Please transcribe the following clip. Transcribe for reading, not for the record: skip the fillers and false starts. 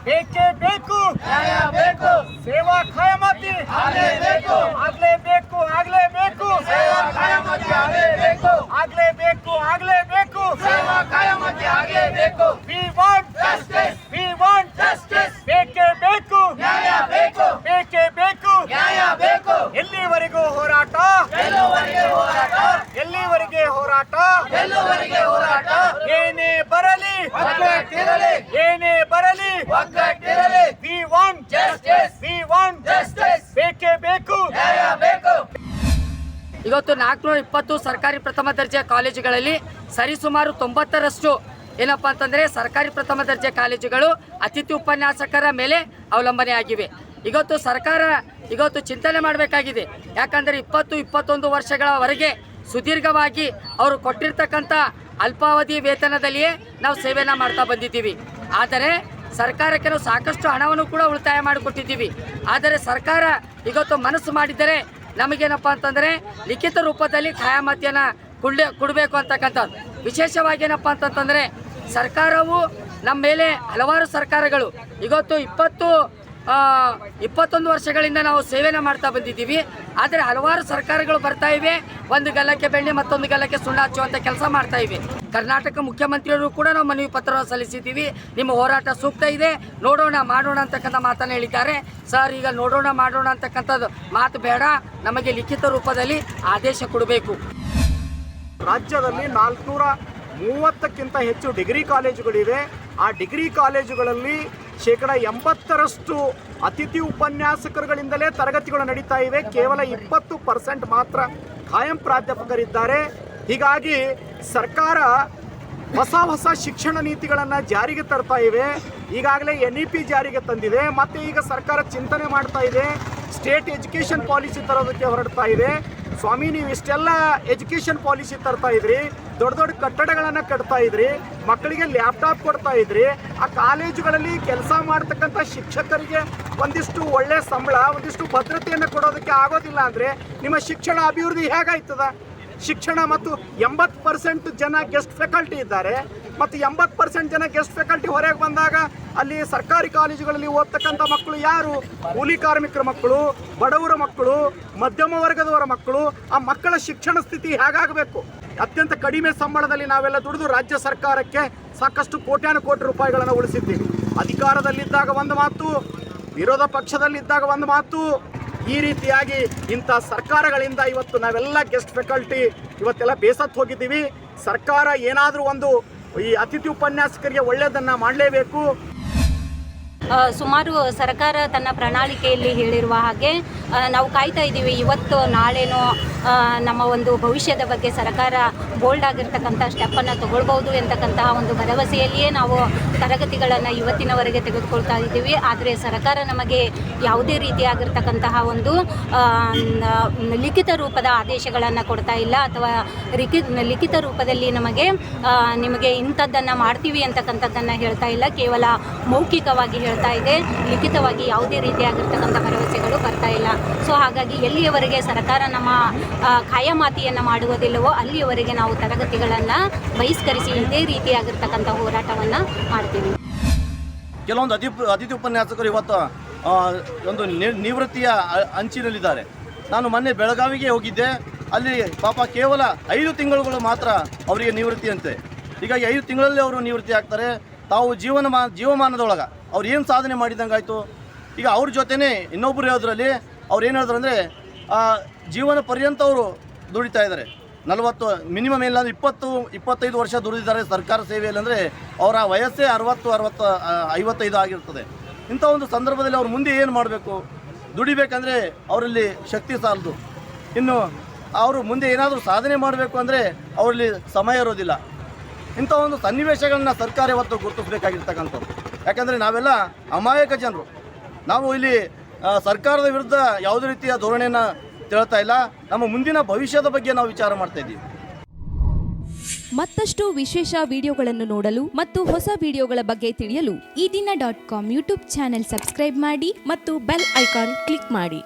ಬೇಕೇ ಬೇಕು, ನ್ಯಾಯ ಬೇಕು, ಸೇವಾ ಖಾಯಮಾತಿ ಆಗಲೇಬೇಕು, ಆಗ್ಲೇಬೇಕು, ಆಗ್ಲೇಬೇಕು, ಸೇವಾ ಖಾಯಮಾತಿ ಆಗಲೇಬೇಕು, ಆಗ್ಲೇಬೇಕು, ಆಗ್ಲೇಬೇಕು, ಸೇವಾ ಖಾಯಮಾತಿ ಆಗಲೇಬೇಕು. We want Justice, we want justice, ಬೇಕೇ ಬೇಕು, ನ್ಯಾಯ ಬೇಕು, ಬೇಕೇ ಬೇಕು. ನ್ಯಾಯ ಬೇಕು. ಎಲ್ಲಿವರೆಗೂ ಹೋರಾಟ, ಗೆಲ್ಲುವವರೆಗೆ ಹೋರಾಟ, ಎಲ್ಲಿವರೆಗೆ ಹೋರಾಟ, ಗೆಲ್ಲುವವರೆಗೆ ಹೋರಾಟ. ಏನೇ ಬರಲಿ, ಒಗ್ಗಟ್ಟಿರಲಿ, ಏನೇ ಬರಲಿ, ಒಗ್ಗಟ್ಟಿರಲಿ. we want Justice, we want justice, ಬೇಕೇ ಬೇಕು. ನ್ಯಾಯ ಬೇಕು. ಇವತ್ತು 420 ಸರ್ಕಾರಿ ಪ್ರಥಮ ದರ್ಜೆ ಕಾಲೇಜುಗಳಲ್ಲಿ ಸರಿಸುಮಾರು 90ರಷ್ಟು ಏನಪ್ಪ ಅಂತಂದರೆ ಸರ್ಕಾರಿ ಪ್ರಥಮ ದರ್ಜೆ ಕಾಲೇಜುಗಳು ಅತಿಥಿ ಉಪನ್ಯಾಸಕರ ಮೇಲೆ ಅವಲಂಬನೆ ಆಗಿವೆ. ಇವತ್ತು ಸರ್ಕಾರ ಚಿಂತನೆ ಮಾಡಬೇಕಾಗಿದೆ. ಯಾಕಂದರೆ 20-21 ವರ್ಷಗಳವರೆಗೆ ಸುದೀರ್ಘವಾಗಿ ಅವರು ಕೊಟ್ಟಿರ್ತಕ್ಕಂಥ ಅಲ್ಪಾವಧಿ ವೇತನದಲ್ಲಿಯೇ ನಾವು ಸೇವೆಯನ್ನು ಮಾಡ್ತಾ ಬಂದಿದ್ದೀವಿ. ಆದರೆ ಸರ್ಕಾರಕ್ಕೆ ನಾವು ಸಾಕಷ್ಟು ಹಣವನ್ನು ಕೂಡ ಉಳಿತಾಯ ಮಾಡಿಕೊಟ್ಟಿದ್ದೀವಿ. ಆದರೆ ಸರ್ಕಾರ ಇವತ್ತು ಮನಸ್ಸು ಮಾಡಿದರೆ ನಮಗೇನಪ್ಪ ಅಂತಂದರೆ ಲಿಖಿತ ರೂಪದಲ್ಲಿ ಖಾಯಮಾತಿಯನ್ನು ಕೊಡಬೇಕು ಅಂತಕ್ಕಂಥದ್ದು. ವಿಶೇಷವಾಗಿ ಏನಪ್ಪ ಅಂತಂತಂದರೆ ಸರ್ಕಾರವು ನಮ್ಮ ಮೇಲೆ ಹಲವಾರು ಸರ್ಕಾರಗಳು ಇವತ್ತು 21 ವರ್ಷಗಳಿಂದ ನಾವು ಸೇವೆನ ಮಾಡ್ತಾ ಬಂದಿದ್ದೀವಿ. ಆದರೆ ಹಲವಾರು ಸರ್ಕಾರಗಳು ಬರ್ತಾ ಇವೆ, ಒಂದು ಗಲ್ಲಕ್ಕೆ ಬೆಣ್ಣೆ ಮತ್ತೊಂದು ಗಲ್ಲಕ್ಕೆ ಸುಣ್ಣ ಹಚ್ಚುವಂಥ ಕೆಲಸ ಮಾಡ್ತಾ ಇವೆ. ಕರ್ನಾಟಕ ಮುಖ್ಯಮಂತ್ರಿಯವರು ಕೂಡ ನಾವು ಮನವಿ ಪತ್ರವನ್ನು ಸಲ್ಲಿಸಿದ್ದೀವಿ. ನಿಮ್ಮ ಹೋರಾಟ ಸೂಕ್ತ ಇದೆ, ನೋಡೋಣ ಮಾಡೋಣ ಅಂತಕ್ಕಂಥ ಮಾತನ್ನು ಹೇಳಿದ್ದಾರೆ. ಸರ್, ಈಗ ನೋಡೋಣ ಮಾಡೋಣ ಅಂತಕ್ಕಂಥದ್ದು ಮಾತು ಬೇಡ, ನಮಗೆ ಲಿಖಿತ ರೂಪದಲ್ಲಿ ಆದೇಶ ಕೊಡಬೇಕು. ರಾಜ್ಯದಲ್ಲಿ 430ಕ್ಕಿಂತ ಹೆಚ್ಚು ಡಿಗ್ರಿ ಕಾಲೇಜುಗಳಿವೆ. ಆ ಡಿಗ್ರಿ ಕಾಲೇಜುಗಳಲ್ಲಿ 80% ಅತಿಥಿ ಉಪನ್ಯಾಸಕರುಗಳಿಂದಲೇ ತರಗತಿಗಳು ನಡೀತಾ ಇವೆ. ಕೇವಲ 20% ಮಾತ್ರ ಖಾಯಂ ಪ್ರಾಧ್ಯಾಪಕರಿದ್ದಾರೆ. ಹೀಗಾಗಿ ಸರ್ಕಾರ ಹೊಸ ಶಿಕ್ಷಣ ನೀತಿಗಳನ್ನು ಜಾರಿಗೆ ತರ್ತಾ ಇವೆ. ಈಗಾಗಲೇ NEP ಜಾರಿಗೆ ತಂದಿದೆ. ಮತ್ತು ಈಗ ಸರ್ಕಾರ ಚಿಂತನೆ ಮಾಡ್ತಾ ಇದೆ, ಸ್ಟೇಟ್ ಎಜುಕೇಷನ್ ಪಾಲಿಸಿ ತರೋದಕ್ಕೆ ಹೊರಡ್ತಾ ಇದೆ. ಸ್ವಾಮಿ, ನೀವು ಇಷ್ಟೆಲ್ಲ ಎಜುಕೇಷನ್ ಪಾಲಿಸಿ ತರ್ತಾ ಇದ್ರಿ, ದೊಡ್ಡ ದೊಡ್ಡ ಕಟ್ಟಡಗಳನ್ನು ಕಟ್ತಾ ಇದ್ರಿ, ಮಕ್ಕಳಿಗೆ ಲ್ಯಾಪ್ಟಾಪ್ ಕೊಡ್ತಾ ಇದ್ರಿ, ಆ ಕಾಲೇಜುಗಳಲ್ಲಿ ಕೆಲಸ ಮಾಡ್ತಕ್ಕಂಥ ಶಿಕ್ಷಕರಿಗೆ ಒಂದಿಷ್ಟು ಒಳ್ಳೆ ಸಂಬಳ, ಒಂದಿಷ್ಟು ಭದ್ರತೆಯನ್ನು ಕೊಡೋದಕ್ಕೆ ಆಗೋದಿಲ್ಲ ಅಂದರೆ ನಿಮ್ಮ ಶಿಕ್ಷಣ ಅಭಿವೃದ್ಧಿ ಹೇಗಾಯ್ತದ? ಶಿಕ್ಷಣ ಮತ್ತು 80% ಜನ ಗೆಸ್ಟ್ ಫ್ಯಾಕಲ್ಟಿ ಇದ್ದಾರೆ. ಮತ್ತು 80% ಜನ ಗೆಸ್ಟ್ ಫ್ಯಾಕಲ್ಟಿ ಹೊರಗೆ ಬಂದಾಗ ಅಲ್ಲಿ ಸರ್ಕಾರಿ ಕಾಲೇಜುಗಳಲ್ಲಿ ಓದ್ತಕ್ಕಂಥ ಮಕ್ಕಳು ಯಾರು? ಕೂಲಿ ಕಾರ್ಮಿಕರ ಮಕ್ಕಳು, ಬಡವರ ಮಕ್ಕಳು, ಮಧ್ಯಮ ವರ್ಗದವರ ಮಕ್ಕಳು. ಆ ಮಕ್ಕಳ ಶಿಕ್ಷಣ ಸ್ಥಿತಿ ಹೇಗಾಗಬೇಕು? ಅತ್ಯಂತ ಕಡಿಮೆ ಸಂಬಳದಲ್ಲಿ ನಾವೆಲ್ಲ ದುಡಿದು ರಾಜ್ಯ ಸರ್ಕಾರಕ್ಕೆ ಸಾಕಷ್ಟು ಕೋಟ್ಯಾನು ಕೋಟಿ ರೂಪಾಯಿಗಳನ್ನು ಉಳಿಸಿದ್ದೀವಿ. ಅಧಿಕಾರದಲ್ಲಿದ್ದಾಗ ಒಂದು ಮಾತು, ವಿರೋಧ ಪಕ್ಷದಲ್ಲಿದ್ದಾಗ ಒಂದು ಮಾತು. ಈ ರೀತಿಯಾಗಿ ಇಂಥ ಸರ್ಕಾರಗಳಿಂದ ಇವತ್ತು ನಾವೆಲ್ಲ ಗೆಸ್ಟ್ ಫ್ಯಾಕಲ್ಟಿ ಇವತ್ತೆಲ್ಲ ಬೇಸತ್ತು ಹೋಗಿದ್ದೀವಿ. ಸರ್ಕಾರ ಏನಾದರೂ ಒಂದು ಈ ಅತಿಥಿ ಉಪನ್ಯಾಸಕರಿಗೆ ಒಳ್ಳೆಯದನ್ನು ಮಾಡಲೇಬೇಕು. ಸುಮಾರು ಸರ್ಕಾರ ತನ್ನ ಪ್ರಣಾಳಿಕೆಯಲ್ಲಿ ಹೇಳಿರುವ ಹಾಗೆ ನಾವು ಕಾಯ್ತಾ ಇದ್ದೀವಿ. ಇವತ್ತು ನಾಳೆನೋ ನಮ್ಮ ಒಂದು ಭವಿಷ್ಯದ ಬಗ್ಗೆ ಸರ್ಕಾರ ಬೋಲ್ಡ್ ಆಗಿರ್ತಕ್ಕಂಥ ಸ್ಟೆಪ್ಪನ್ನು ತಗೊಳ್ಬೋದು ಎಂತಕ್ಕಂತಹ ಒಂದು ಭರವಸೆಯಲ್ಲಿಯೇ ನಾವು ತರಗತಿಗಳನ್ನು ಇವತ್ತಿನವರೆಗೆ ತೆಗೆದುಕೊಳ್ತಾ ಇದ್ದೀವಿ. ಆದರೆ ಸರ್ಕಾರ ನಮಗೆ ಯಾವುದೇ ರೀತಿಯಾಗಿರ್ತಕ್ಕಂತಹ ಒಂದು ಲಿಖಿತ ರೂಪದ ಆದೇಶಗಳನ್ನು ಕೊಡ್ತಾ ಇಲ್ಲ, ಅಥವಾ ಲಿಖಿತ ರೂಪದಲ್ಲಿ ನಿಮಗೆ ಇಂಥದ್ದನ್ನು ಮಾಡ್ತೀವಿ ಅಂತಕ್ಕಂಥದ್ದನ್ನು ಹೇಳ್ತಾ ಇಲ್ಲ. ಕೇವಲ ಮೌಖಿಕವಾಗಿ ಹೇಳ್ತಾ ಇದೆ, ಲಿಖಿತವಾಗಿ ಯಾವುದೇ ರೀತಿಯಾಗಿರ್ತಕ್ಕಂಥ ಭರವಸೆಗಳು ಬರ್ತಾ ಇಲ್ಲ. ಸೊ ಹಾಗಾಗಿ ಎಲ್ಲಿಯವರೆಗೆ ಸರ್ಕಾರ ನಮ್ಮ ಖಾಯಮಾತಿಯನ್ನು ಮಾಡುವುದಿಲ್ಲವೋ ಅಲ್ಲಿಯವರೆಗೆ ನಾವು ತರಗತಿಗಳನ್ನು ಬಹಿಷ್ಕರಿಸಿ ಇದೇ ರೀತಿಯಾಗಿರ್ತಕ್ಕಂಥ ಹೋರಾಟವನ್ನು ಮಾಡ್ತೀವಿ. ಕೆಲವೊಂದು ಅತಿಥಿ ಉಪನ್ಯಾಸಕರು ಇವತ್ತು ಒಂದು ನಿವೃತ್ತಿಯ ಅಂಚಿನಲ್ಲಿದ್ದಾರೆ. ನಾನು ಮೊನ್ನೆ ಬೆಳಗಾವಿಗೆ ಹೋಗಿದ್ದೆ. ಅಲ್ಲಿ ಪಾಪ ಕೇವಲ 5 ತಿಂಗಳುಗಳು ಮಾತ್ರ ಅವರಿಗೆ ನಿವೃತ್ತಿ ಅಂತೆ. ಹೀಗಾಗಿ 5 ತಿಂಗಳಲ್ಲಿ ಅವರು ನಿವೃತ್ತಿ ಆಗ್ತಾರೆ. ತಾವು ಜೀವಮಾನದೊಳಗೆ ಅವ್ರು ಏನು ಸಾಧನೆ ಮಾಡಿದಂಗಾಯಿತು. ಈಗ ಅವ್ರ ಜೊತೆನೇ ಇನ್ನೊಬ್ಬರು ಹೇಳೋದ್ರಲ್ಲಿ ಅವ್ರು ಏನು ಹೇಳಿದ್ರು ಅಂದರೆ ಜೀವನ ಪರ್ಯಂತ ಅವರು ದುಡಿತಾ ಇದ್ದಾರೆ. 40 ಮಿನಿಮಮ್ ಇಲ್ಲ 20-25 ವರ್ಷ ದುಡಿದಿದ್ದಾರೆ ಸರ್ಕಾರ ಸೇವೆಯಲ್ಲಿ. ಅಂದರೆ ಅವರ ವಯಸ್ಸೇ 60-55 ಆಗಿರ್ತದೆ. ಇಂಥ ಒಂದು ಸಂದರ್ಭದಲ್ಲಿ ಅವ್ರು ಮುಂದೆ ಏನು ಮಾಡಬೇಕು? ದುಡಿಬೇಕಂದ್ರೆ ಅವರಲ್ಲಿ ಶಕ್ತಿ ಸಾಲದು. ಇನ್ನು ಅವರು ಮುಂದೆ ಏನಾದರೂ ಸಾಧನೆ ಮಾಡಬೇಕು ಅಂದರೆ ಅವರಲ್ಲಿ ಸಮಯ ಇರೋದಿಲ್ಲ. ಇಂಥ ಒಂದು ಸನ್ನಿವೇಶಗಳನ್ನ ಸರ್ಕಾರ ಇವತ್ತು ಗುರುತಿಸಬೇಕಾಗಿರ್ತಕ್ಕಂಥದ್ದು. ಯಾಕಂದರೆ ನಾವೆಲ್ಲ ಅಮಾಯಕ ಜನರು. ನಾವು ಇಲ್ಲಿ ಸರ್ಕಾರದ ವಿರುದ್ಧ ಯಾವುದೇ ರೀತಿಯ ಧೋರಣೆಯನ್ನು ತಿಳ್ತಾ ಇಲ್ಲ. ನಮ್ಮ ಮುಂದಿನ ಭವಿಷ್ಯದ ಬಗ್ಗೆ ನಾವು ವಿಚಾರ ಮಾಡ್ತಾ ಇದ್ದೀವಿ. ಮತ್ತಷ್ಟು ವಿಶೇಷ ವಿಡಿಯೋಗಳನ್ನು ನೋಡಲು ಮತ್ತು ಹೊಸ ವಿಡಿಯೋಗಳ ಬಗ್ಗೆ ತಿಳಿಯಲು ಈ ದಿನ .com ಯೂಟ್ಯೂಬ್ ಚಾನೆಲ್ ಸಬ್ಸ್ಕ್ರೈಬ್ ಮಾಡಿ ಮತ್ತು ಬೆಲ್ ಐಕಾನ್ ಕ್ಲಿಕ್ ಮಾಡಿ.